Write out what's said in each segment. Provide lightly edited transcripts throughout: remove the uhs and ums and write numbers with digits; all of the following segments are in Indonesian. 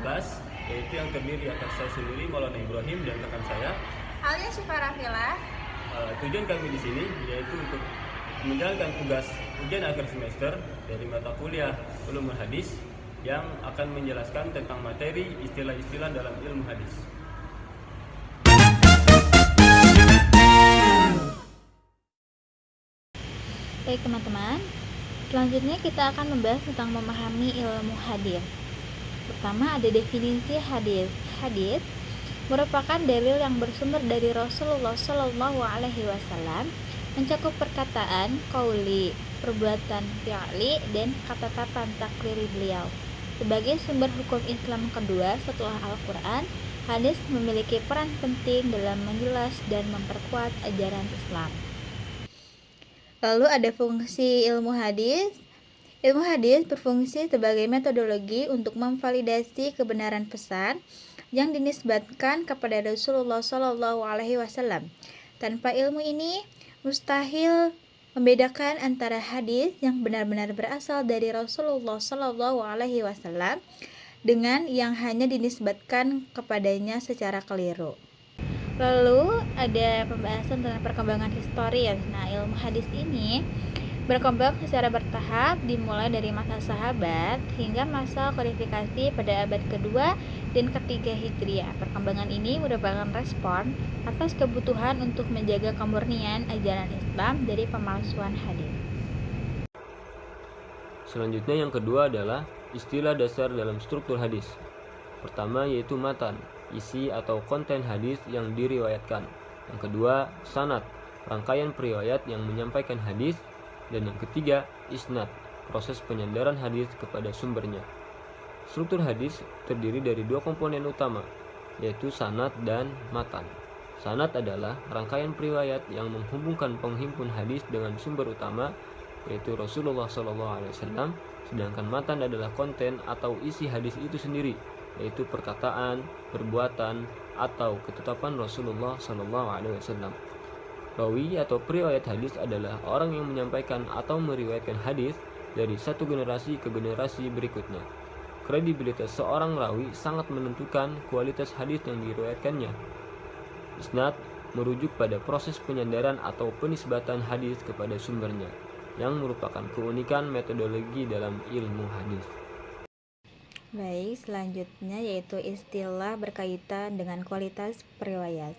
14, yaitu yang terdiri atas saya sendiri, Maulana Ibrahim, dan rekan saya Alia Syufarafila. Tujuan kami di sini yaitu untuk menjalankan tugas ujian akhir semester dari mata kuliah Ulumul Hadis yang akan menjelaskan tentang materi istilah-istilah dalam ilmu hadis. Baik teman-teman, selanjutnya kita akan membahas tentang memahami ilmu hadis. Pertama ada definisi hadis. Hadis merupakan dalil yang bersumber dari Rasulullah Shallallahu Alaihi Wasallam, mencakup perkataan, qauli, perbuatan fi'li, dan kata-kata takriri beliau. Sebagai sumber hukum Islam kedua setelah Al-Quran, hadis memiliki peran penting dalam menjelas dan memperkuat ajaran Islam. Lalu ada fungsi ilmu hadis. Ilmu hadis berfungsi sebagai metodologi untuk memvalidasi kebenaran pesan yang dinisbatkan kepada Rasulullah Shallallahu Alaihi Wasallam. Tanpa ilmu ini, mustahil membedakan antara hadis yang benar-benar berasal dari Rasulullah Shallallahu Alaihi Wasallam dengan yang hanya dinisbatkan kepadanya secara keliru. Lalu ada pembahasan tentang perkembangan historis. Nah, ilmu hadis ini berkembang secara bertahap dimulai dari masa sahabat hingga masa kodifikasi pada abad kedua dan ketiga Hijriah. Perkembangan ini merupakan respon atas kebutuhan untuk menjaga kemurnian ajaran Islam dari pemalsuan hadis. Selanjutnya yang kedua adalah istilah dasar dalam struktur hadis. Pertama yaitu matan, isi atau konten hadis yang diriwayatkan. Yang kedua sanad, rangkaian periwayat yang menyampaikan hadis. Dan yang ketiga isnad, proses penyandaran hadis kepada sumbernya. Struktur hadis terdiri dari dua komponen utama, yaitu sanad dan matan. Sanad adalah rangkaian periwayat yang menghubungkan penghimpun hadis dengan sumber utama, yaitu Rasulullah SAW, sedangkan matan adalah konten atau isi hadis itu sendiri, yaitu perkataan, perbuatan, atau ketetapan Rasulullah SAW. Rawi atau periwayat hadis adalah orang yang menyampaikan atau meriwayatkan hadis dari satu generasi ke generasi berikutnya. Kredibilitas seorang rawi sangat menentukan kualitas hadis yang diriwayatkannya. Isnad merujuk pada proses penyandaran atau penisbatan hadis kepada sumbernya, yang merupakan keunikan metodologi dalam ilmu hadis. Baik, selanjutnya yaitu istilah berkaitan dengan kualitas periwayat.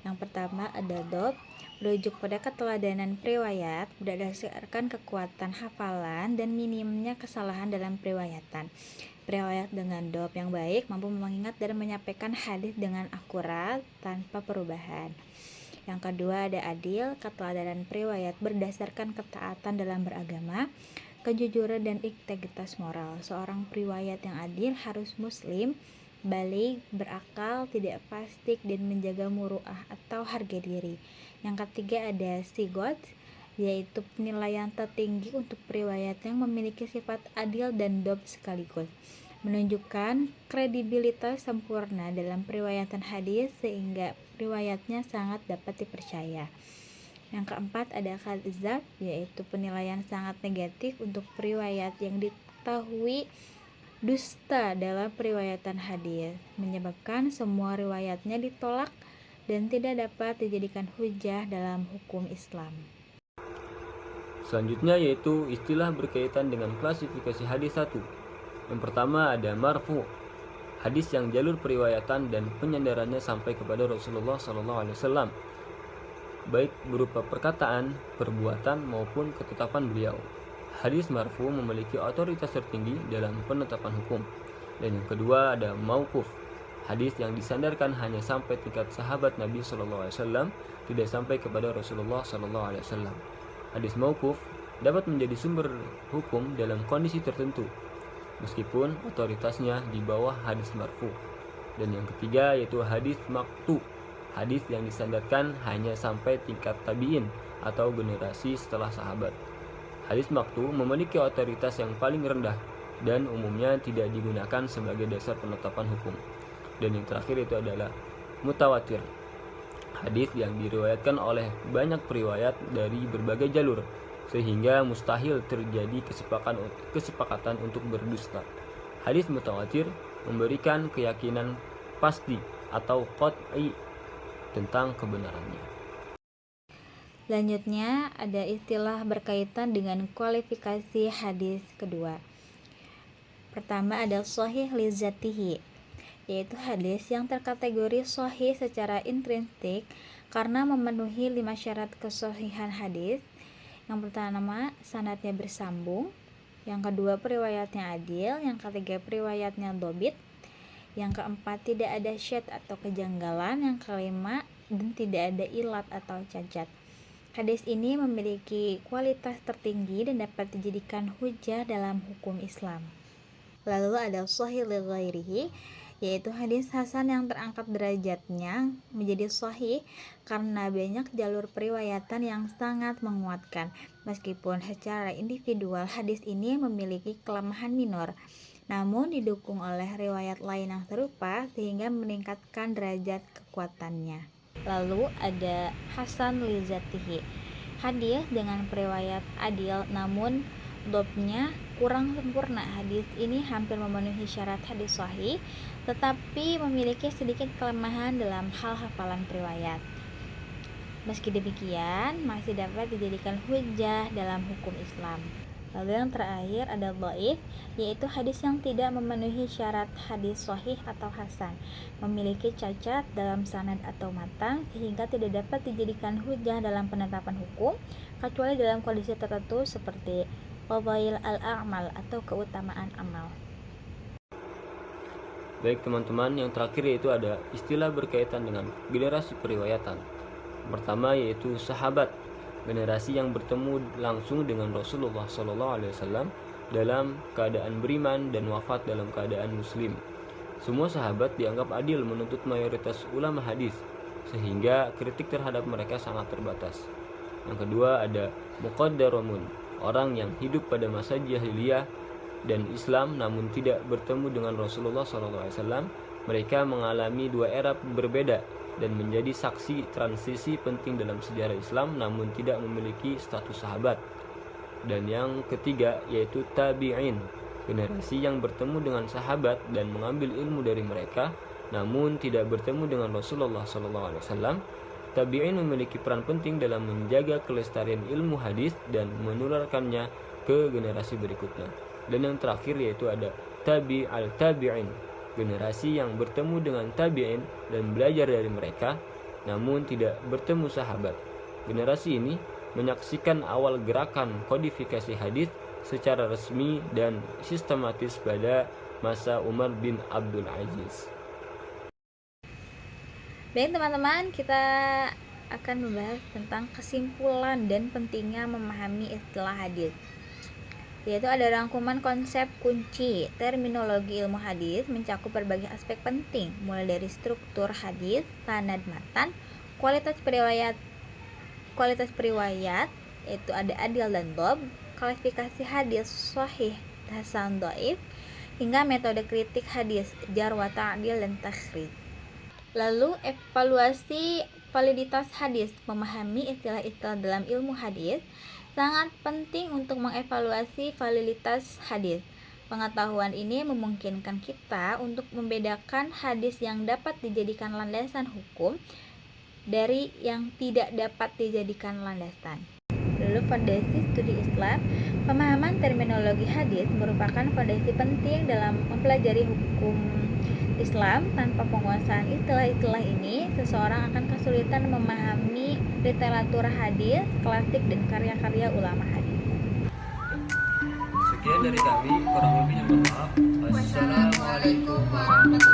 Yang pertama ada dhab, merujuk pada keteladanan periwayat berdasarkan kekuatan hafalan dan minimnya kesalahan dalam periwayatan. Periwayat dengan dhab yang baik mampu mengingat dan menyampaikan hadis dengan akurat tanpa perubahan. Yang kedua ada adil, keteladanan periwayat berdasarkan ketaatan dalam beragama, kejujuran dan integritas moral. Seorang periwayat yang adil harus muslim, baligh, berakal, tidak fasik, dan menjaga muru'ah atau harga diri. Yang ketiga ada sigot, yaitu penilaian tertinggi untuk periwayat yang memiliki sifat adil dan dhab sekaligus, menunjukkan kredibilitas sempurna dalam periwayatan hadis sehingga riwayatnya sangat dapat dipercaya. Yang keempat ada kadzdzab, yaitu penilaian sangat negatif untuk periwayat yang diketahui dusta dalam periwayatan hadis, menyebabkan semua riwayatnya ditolak dan tidak dapat dijadikan hujah dalam hukum Islam. Selanjutnya yaitu istilah berkaitan dengan klasifikasi hadis 1. Yang pertama ada marfu, hadis yang jalur periwayatan dan penyandarannya sampai kepada Rasulullah SAW, baik berupa perkataan, perbuatan maupun ketetapan beliau. Hadis marfu memiliki otoritas tertinggi dalam penetapan hukum. Dan yang kedua ada mauquf, hadis yang disandarkan hanya sampai tingkat sahabat Nabi SAW, tidak sampai kepada Rasulullah SAW. Hadis mauquf dapat menjadi sumber hukum dalam kondisi tertentu, meskipun otoritasnya di bawah hadis marfu. Dan yang ketiga yaitu hadis maqtu, hadis yang disandarkan hanya sampai tingkat tabi'in atau generasi setelah sahabat. Hadis maqtu memiliki otoritas yang paling rendah dan umumnya tidak digunakan sebagai dasar penetapan hukum. Dan yang terakhir itu adalah mutawatir, hadis yang diriwayatkan oleh banyak periwayat dari berbagai jalur sehingga mustahil terjadi kesepakatan untuk berdusta. Hadis mutawatir memberikan keyakinan pasti atau qat'i tentang kebenarannya. Selanjutnya ada istilah berkaitan dengan kualifikasi hadis kedua. Pertama ada shahih li dzatihi, yaitu hadis yang terkategori shahih secara intrinsik karena memenuhi 5 syarat kesahihan hadis. Yang pertama, sanadnya bersambung. Yang kedua, periwayatnya adil. Yang ketiga, periwayatnya dhabit. Yang keempat, tidak ada syadz atau kejanggalan. Yang kelima, dan tidak ada ilat atau cacat. Hadis ini memiliki kualitas tertinggi dan dapat dijadikan hujah dalam hukum Islam. Lalu ada shahih li ghairihi, yaitu hadis hasan yang terangkat derajatnya menjadi shahih karena banyak jalur periwayatan yang sangat menguatkan. Meskipun secara individual hadis ini memiliki kelemahan minor, namun didukung oleh riwayat lain yang serupa sehingga meningkatkan derajat kekuatannya. Lalu ada hasan li dzatihi, hadis dengan periwayat adil namun dhabtnya kurang sempurna. Hadis ini hampir memenuhi syarat hadis sahih tetapi memiliki sedikit kelemahan dalam hal hafalan periwayat. Meski demikian masih dapat dijadikan hujjah dalam hukum Islam. Lalu yang terakhir ada dhaif, yaitu hadis yang tidak memenuhi syarat hadis sahih atau hasan, memiliki cacat dalam sanad atau matan sehingga tidak dapat dijadikan hujjah dalam penetapan hukum kecuali dalam kondisi tertentu seperti fadhail al-a'mal atau keutamaan amal. Baik teman-teman, yang terakhir yaitu ada istilah berkaitan dengan generasi periwayatan. Pertama yaitu sahabat, generasi yang bertemu langsung dengan Rasulullah SAW dalam keadaan beriman dan wafat dalam keadaan muslim. Semua sahabat dianggap adil menuntut mayoritas ulama hadis, sehingga kritik terhadap mereka sangat terbatas. Yang kedua ada muqaddaramun, orang yang hidup pada masa jahiliyah dan Islam namun tidak bertemu dengan Rasulullah SAW. Mereka mengalami 2 era berbeda dan menjadi saksi transisi penting dalam sejarah Islam namun tidak memiliki status sahabat. Dan yang ketiga yaitu tabi'in, generasi yang bertemu dengan sahabat dan mengambil ilmu dari mereka namun tidak bertemu dengan Rasulullah SAW. Tabi'in memiliki peran penting dalam menjaga kelestarian ilmu hadis dan menularkannya ke generasi berikutnya. Dan yang terakhir yaitu ada tabi'al tabi'in, generasi yang bertemu dengan tabi'in dan belajar dari mereka namun tidak bertemu sahabat. Generasi ini menyaksikan awal gerakan kodifikasi hadis secara resmi dan sistematis pada masa Umar bin Abdul Aziz. Baik teman-teman, kita akan membahas tentang kesimpulan dan pentingnya memahami istilah hadis. Yaitu ada rangkuman konsep kunci terminologi ilmu hadis mencakup berbagai aspek penting, mulai dari struktur hadis, sanad matan, kualitas periwayat, yaitu ada adil dan dhab, klasifikasi hadis sahih, hasan, dhaif, hingga metode kritik hadis, jar wa ta'dil dan takhrij. Lalu evaluasi validitas hadis. Memahami istilah-istilah dalam ilmu hadis sangat penting untuk mengevaluasi validitas hadis. Pengetahuan ini memungkinkan kita untuk membedakan hadis yang dapat dijadikan landasan hukum dari yang tidak dapat dijadikan landasan. Lalu fondasi studi Islam. Pemahaman terminologi hadis merupakan fondasi penting dalam mempelajari hukum Islam. Tanpa penguasaan istilah-istilah ini, seseorang akan kesulitan memahami literatur hadis klasik dan karya-karya ulama hadis. Sekian dari kami, kurang lebihnya mohon maaf. Wassalamualaikum warahmatullahi wabarakatuh.